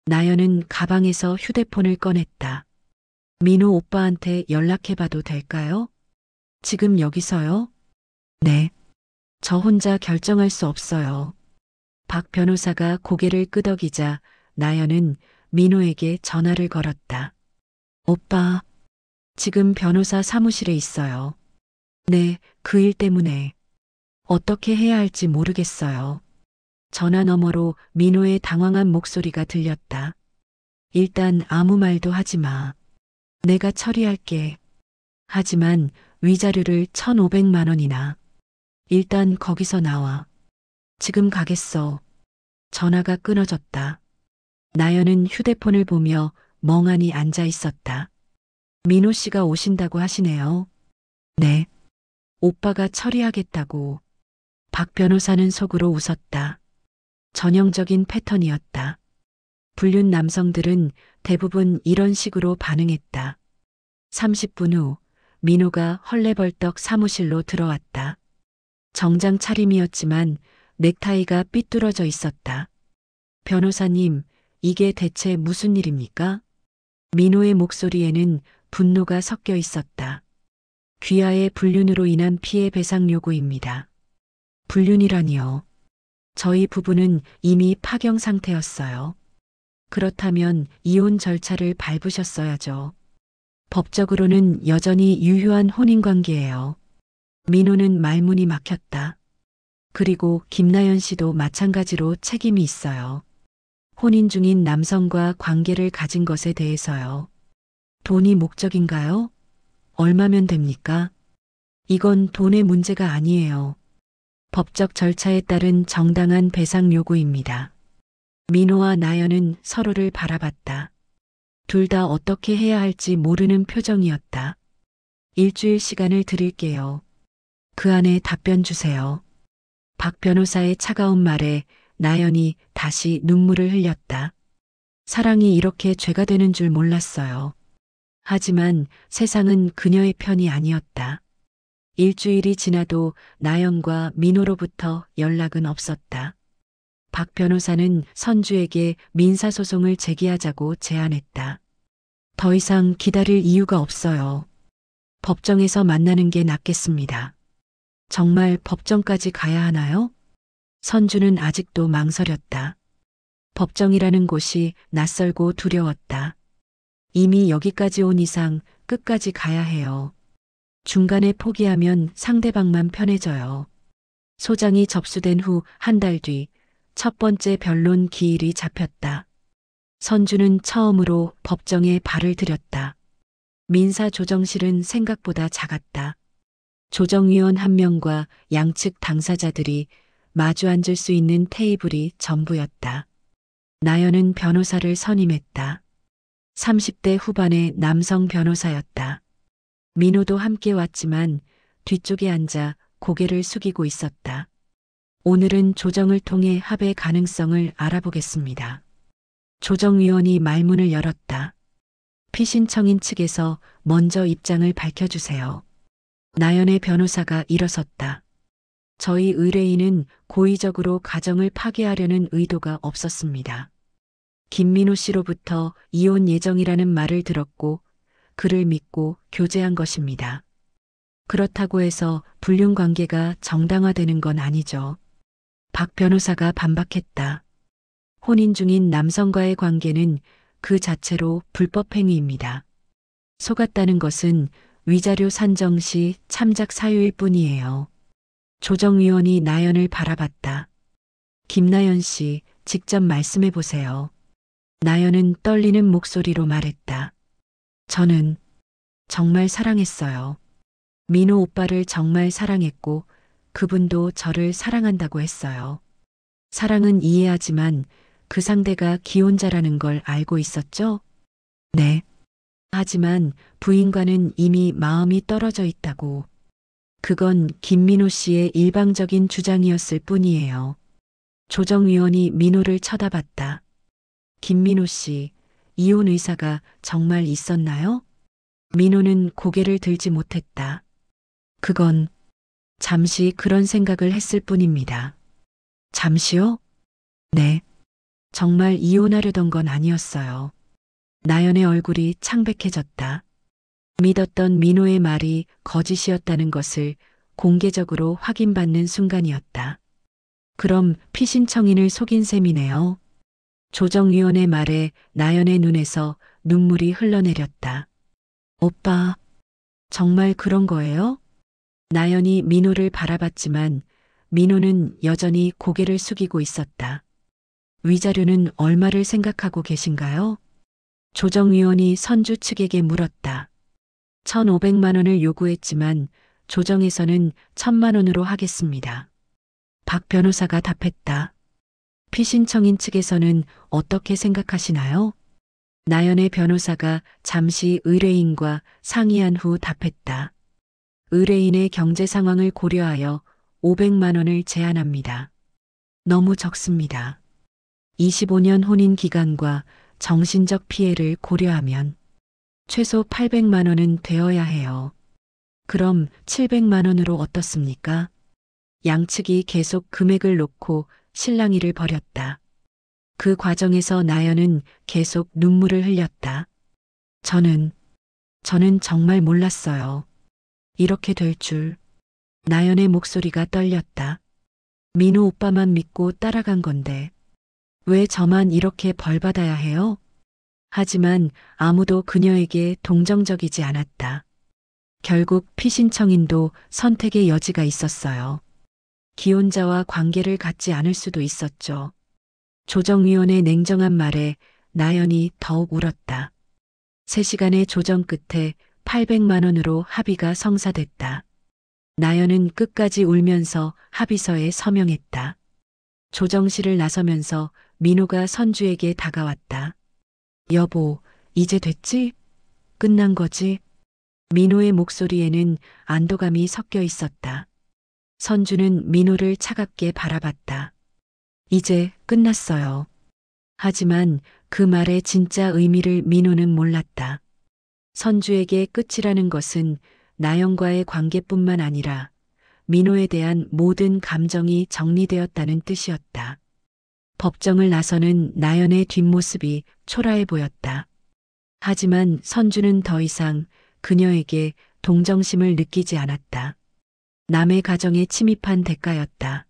나연은 가방에서 휴대폰을 꺼냈다. 민호 오빠한테 연락해 봐도 될까요? 지금 여기서요? 네. 저 혼자 결정할 수 없어요. 박 변호사가 고개를 끄덕이자 나연은 민호에게 전화를 걸었다. 오빠, 지금 변호사 사무실에 있어요. 네, 그 일 때문에. 어떻게 해야 할지 모르겠어요. 전화 너머로 민호의 당황한 목소리가 들렸다. 일단 아무 말도 하지 마. 내가 처리할게. 하지만 위자료를 1,500만 원이나. 일단 거기서 나와. 지금 가겠어. 전화가 끊어졌다. 나연은 휴대폰을 보며 멍하니 앉아 있었다. 민호 씨가 오신다고 하시네요. 네. 오빠가 처리하겠다고. 박 변호사는 속으로 웃었다. 전형적인 패턴이었다. 불륜 남성들은 대부분 이런 식으로 반응했다. 30분 후 민호가 헐레벌떡 사무실로 들어왔다. 정장 차림이었지만 넥타이가 삐뚤어져 있었다. 변호사님, 이게 대체 무슨 일입니까? 민호의 목소리에는 분노가 섞여 있었다. 귀하의 불륜으로 인한 피해 배상 요구입니다. 불륜이라니요. 저희 부부는 이미 파경 상태였어요. 그렇다면 이혼 절차를 밟으셨어야죠. 법적으로는 여전히 유효한 혼인관계예요. 민호는 말문이 막혔다. 그리고 김나연 씨도 마찬가지로 책임이 있어요. 혼인 중인 남성과 관계를 가진 것에 대해서요. 돈이 목적인가요? 얼마면 됩니까? 이건 돈의 문제가 아니에요. 법적 절차에 따른 정당한 배상 요구입니다. 민호와 나연은 서로를 바라봤다. 둘 다 어떻게 해야 할지 모르는 표정이었다. 일주일 시간을 드릴게요. 그 안에 답변 주세요. 박 변호사의 차가운 말에 나연이 다시 눈물을 흘렸다. 사랑이 이렇게 죄가 되는 줄 몰랐어요. 하지만 세상은 그녀의 편이 아니었다. 일주일이 지나도 나연과 민호로부터 연락은 없었다. 박 변호사는 선주에게 민사소송을 제기하자고 제안했다. 더 이상 기다릴 이유가 없어요. 법정에서 만나는 게 낫겠습니다. 정말 법정까지 가야 하나요? 선주는 아직도 망설였다. 법정이라는 곳이 낯설고 두려웠다. 이미 여기까지 온 이상 끝까지 가야 해요. 중간에 포기하면 상대방만 편해져요. 소장이 접수된 후 한 달 뒤 첫 번째 변론 기일이 잡혔다. 선주는 처음으로 법정에 발을 들였다. 민사조정실은 생각보다 작았다. 조정위원 한 명과 양측 당사자들이 마주 앉을 수 있는 테이블이 전부였다. 나연은 변호사를 선임했다. 30대 후반의 남성 변호사였다. 민호도 함께 왔지만 뒤쪽에 앉아 고개를 숙이고 있었다. 오늘은 조정을 통해 합의 가능성을 알아보겠습니다. 조정위원이 말문을 열었다. 피신청인 측에서 먼저 입장을 밝혀주세요. 나연의 변호사가 일어섰다. 저희 의뢰인은 고의적으로 가정을 파괴하려는 의도가 없었습니다. 김민호 씨로부터 이혼 예정이라는 말을 들었고 그를 믿고 교제한 것입니다. 그렇다고 해서 불륜 관계가 정당화되는 건 아니죠. 박 변호사가 반박했다. 혼인 중인 남성과의 관계는 그 자체로 불법 행위입니다. 속았다는 것은 위자료 산정 시 참작 사유일 뿐이에요. 조정위원이 나연을 바라봤다. 김나연 씨, 직접 말씀해 보세요. 나연은 떨리는 목소리로 말했다. 저는 정말 사랑했어요. 민호 오빠를 정말 사랑했고 그분도 저를 사랑한다고 했어요. 사랑은 이해하지만 그 상대가 기혼자라는 걸 알고 있었죠? 네. 하지만 부인과는 이미 마음이 떨어져 있다고. 그건 김민호 씨의 일방적인 주장이었을 뿐이에요. 조정위원이 민호를 쳐다봤다. 김민호 씨, 이혼 의사가 정말 있었나요? 민호는 고개를 들지 못했다. 그건 잠시 그런 생각을 했을 뿐입니다. 잠시요? 네. 정말 이혼하려던 건 아니었어요. 나연의 얼굴이 창백해졌다. 믿었던 민호의 말이 거짓이었다는 것을 공개적으로 확인받는 순간이었다. 그럼 피신청인을 속인 셈이네요. 조정위원의 말에 나연의 눈에서 눈물이 흘러내렸다. 오빠, 정말 그런 거예요? 나연이 민호를 바라봤지만 민호는 여전히 고개를 숙이고 있었다. 위자료는 얼마를 생각하고 계신가요? 조정위원이 선주 측에게 물었다. 1,500만 원을 요구했지만 조정에서는 1,000만 원으로 하겠습니다. 박 변호사가 답했다. 피신청인 측에서는 어떻게 생각하시나요? 나연의 변호사가 잠시 의뢰인과 상의한 후 답했다. 의뢰인의 경제 상황을 고려하여 500만 원을 제안합니다. 너무 적습니다. 25년 혼인 기간과 정신적 피해를 고려하면 최소 800만 원은 되어야 해요. 그럼 700만 원으로 어떻습니까? 양측이 계속 금액을 놓고 실랑이를 벌였다. 그 과정에서 나연은 계속 눈물을 흘렸다. 저는 정말 몰랐어요. 이렇게 될 줄. 나연의 목소리가 떨렸다. 민호 오빠만 믿고 따라간 건데 왜 저만 이렇게 벌받아야 해요? 하지만 아무도 그녀에게 동정적이지 않았다. 결국 피신청인도 선택의 여지가 있었어요. 기혼자와 관계를 갖지 않을 수도 있었죠. 조정위원의 냉정한 말에 나연이 더욱 울었다. 3시간의 조정 끝에 800만 원으로 합의가 성사됐다. 나연은 끝까지 울면서 합의서에 서명했다. 조정실을 나서면서 민호가 선주에게 다가왔다. 여보, 이제 됐지? 끝난 거지? 민호의 목소리에는 안도감이 섞여 있었다. 선주는 민호를 차갑게 바라봤다. 이제 끝났어요. 하지만 그 말의 진짜 의미를 민호는 몰랐다. 선주에게 끝이라는 것은 나연과의 관계뿐만 아니라 민호에 대한 모든 감정이 정리되었다는 뜻이었다. 법정을 나서는 나연의 뒷모습이 초라해 보였다. 하지만 선주는 더 이상 그녀에게 동정심을 느끼지 않았다. 남의 가정에 침입한 대가였다.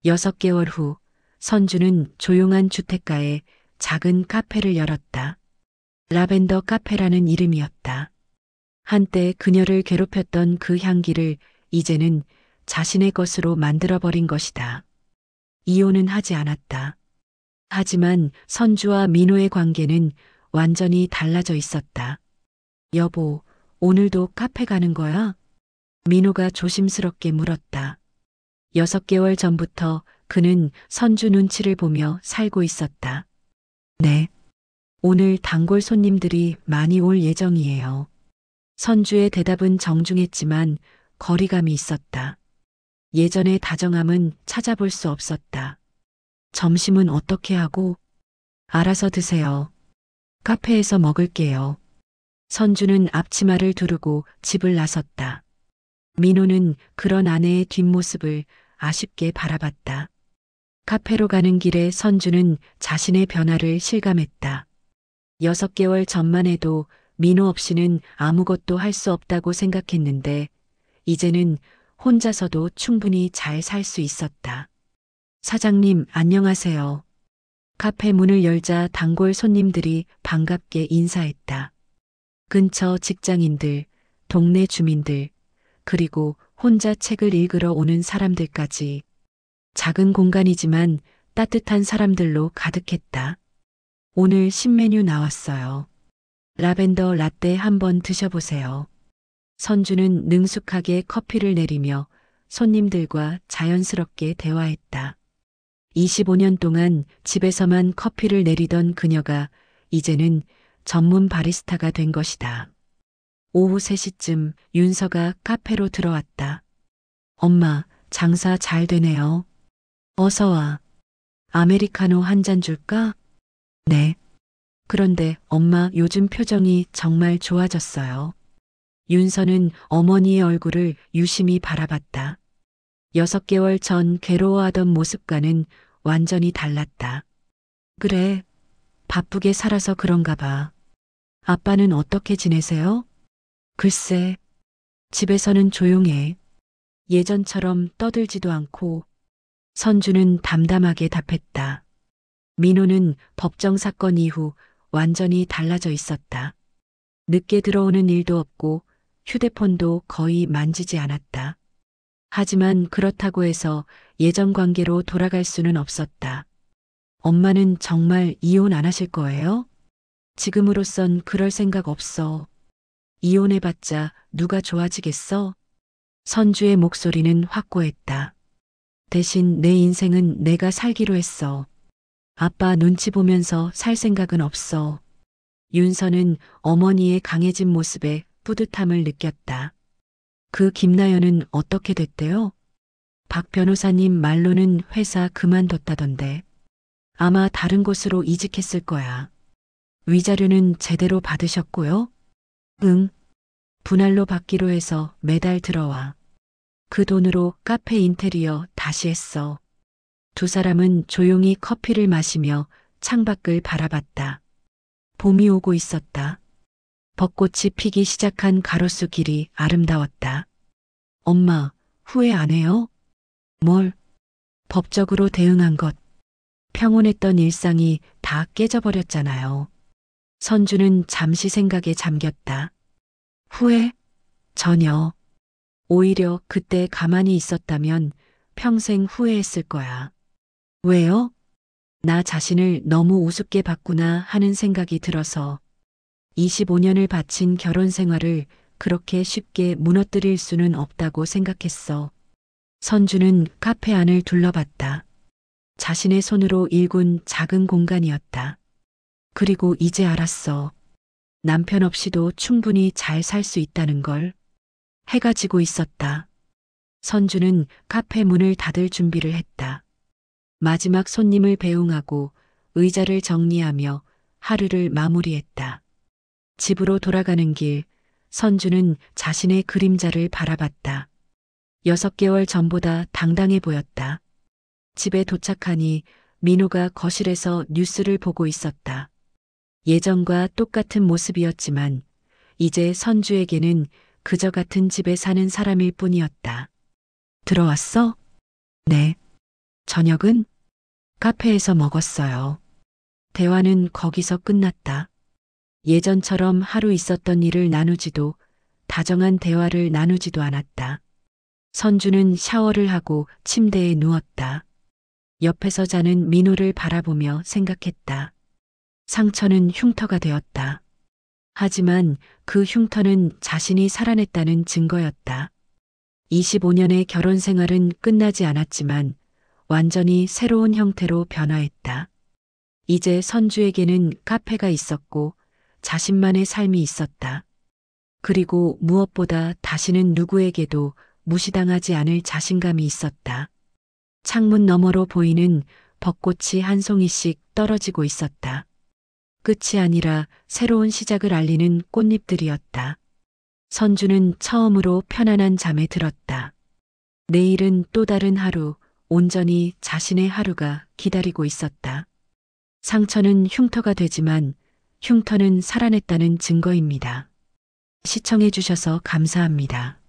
6개월 후 선주는 조용한 주택가에 작은 카페를 열었다. 라벤더 카페라는 이름이었다. 한때 그녀를 괴롭혔던 그 향기를 이제는 자신의 것으로 만들어버린 것이다. 이혼은 하지 않았다. 하지만 선주와 민호의 관계는 완전히 달라져 있었다. 여보, 오늘도 카페 가는 거야? 민호가 조심스럽게 물었다. 6개월 전부터 그는 선주 눈치를 보며 살고 있었다. 네. 오늘 단골 손님들이 많이 올 예정이에요. 선주의 대답은 정중했지만 거리감이 있었다. 예전의 다정함은 찾아볼 수 없었다. 점심은 어떻게 하고? 알아서 드세요. 카페에서 먹을게요. 선주는 앞치마를 두르고 집을 나섰다. 민호는 그런 아내의 뒷모습을 아쉽게 바라봤다. 카페로 가는 길에 선주는 자신의 변화를 실감했다. 6개월 전만 해도 민호 없이는 아무것도 할 수 없다고 생각했는데 이제는 혼자서도 충분히 잘 살 수 있었다. 사장님, 안녕하세요. 카페 문을 열자 단골 손님들이 반갑게 인사했다. 근처 직장인들, 동네 주민들, 그리고 혼자 책을 읽으러 오는 사람들까지 작은 공간이지만 따뜻한 사람들로 가득했다. 오늘 신메뉴 나왔어요. 라벤더 라떼 한번 드셔보세요. 선주는 능숙하게 커피를 내리며 손님들과 자연스럽게 대화했다. 25년 동안 집에서만 커피를 내리던 그녀가 이제는 전문 바리스타가 된 것이다. 오후 3시쯤 윤서가 카페로 들어왔다. 엄마, 장사 잘 되네요. 어서 와. 아메리카노 한 잔 줄까? 네. 그런데 엄마 요즘 표정이 정말 좋아졌어요. 윤서는 어머니의 얼굴을 유심히 바라봤다. 6개월 전 괴로워하던 모습과는 완전히 달랐다. 그래, 바쁘게 살아서 그런가 봐. 아빠는 어떻게 지내세요? 글쎄, 집에서는 조용해. 예전처럼 떠들지도 않고. 선주는 담담하게 답했다. 민호는 법정 사건 이후 완전히 달라져 있었다. 늦게 들어오는 일도 없고 휴대폰도 거의 만지지 않았다. 하지만 그렇다고 해서 예전 관계로 돌아갈 수는 없었다. 엄마는 정말 이혼 안 하실 거예요? 지금으로선 그럴 생각 없어. 이혼해봤자 누가 좋아지겠어? 선주의 목소리는 확고했다. 대신 내 인생은 내가 살기로 했어. 아빠 눈치 보면서 살 생각은 없어. 윤서는 어머니의 강해진 모습에 뿌듯함을 느꼈다. 그 김나연은 어떻게 됐대요? 박 변호사님 말로는 회사 그만뒀다던데. 아마 다른 곳으로 이직했을 거야. 위자료는 제대로 받으셨고요? 응. 분할로 받기로 해서 매달 들어와. 그 돈으로 카페 인테리어 다시 했어. 두 사람은 조용히 커피를 마시며 창밖을 바라봤다. 봄이 오고 있었다. 벚꽃이 피기 시작한 가로수 길이 아름다웠다. 엄마, 후회 안 해요? 뭘? 법적으로 대응한 것. 평온했던 일상이 다 깨져버렸잖아요. 선주는 잠시 생각에 잠겼다. 후회? 전혀. 오히려 그때 가만히 있었다면 평생 후회했을 거야. 왜요? 나 자신을 너무 우습게 봤구나 하는 생각이 들어서. 25년을 바친 결혼 생활을 그렇게 쉽게 무너뜨릴 수는 없다고 생각했어. 선주는 카페 안을 둘러봤다. 자신의 손으로 일군 작은 공간이었다. 그리고 이제 알았어. 남편 없이도 충분히 잘 살 수 있다는 걸. 해가 지고 있었다. 선주는 카페 문을 닫을 준비를 했다. 마지막 손님을 배웅하고 의자를 정리하며 하루를 마무리했다. 집으로 돌아가는 길, 선주는 자신의 그림자를 바라봤다. 6개월 전보다 당당해 보였다. 집에 도착하니 민호가 거실에서 뉴스를 보고 있었다. 예전과 똑같은 모습이었지만 이제 선주에게는 그저 같은 집에 사는 사람일 뿐이었다. 들어왔어? 네. 저녁은? 카페에서 먹었어요. 대화는 거기서 끝났다. 예전처럼 하루 있었던 일을 나누지도 다정한 대화를 나누지도 않았다. 선주는 샤워를 하고 침대에 누웠다. 옆에서 자는 민호를 바라보며 생각했다. 상처는 흉터가 되었다. 하지만 그 흉터는 자신이 살아냈다는 증거였다. 25년의 결혼 생활은 끝나지 않았지만 완전히 새로운 형태로 변화했다. 이제 선주에게는 카페가 있었고 자신만의 삶이 있었다. 그리고 무엇보다 다시는 누구에게도 무시당하지 않을 자신감이 있었다. 창문 너머로 보이는 벚꽃이 한 송이씩 떨어지고 있었다. 끝이 아니라 새로운 시작을 알리는 꽃잎들이었다. 선주는 처음으로 편안한 잠에 들었다. 내일은 또 다른 하루, 온전히 자신의 하루가 기다리고 있었다. 상처는 흉터가 되지만 흉터는 살아냈다는 증거입니다. 시청해 주셔서 감사합니다.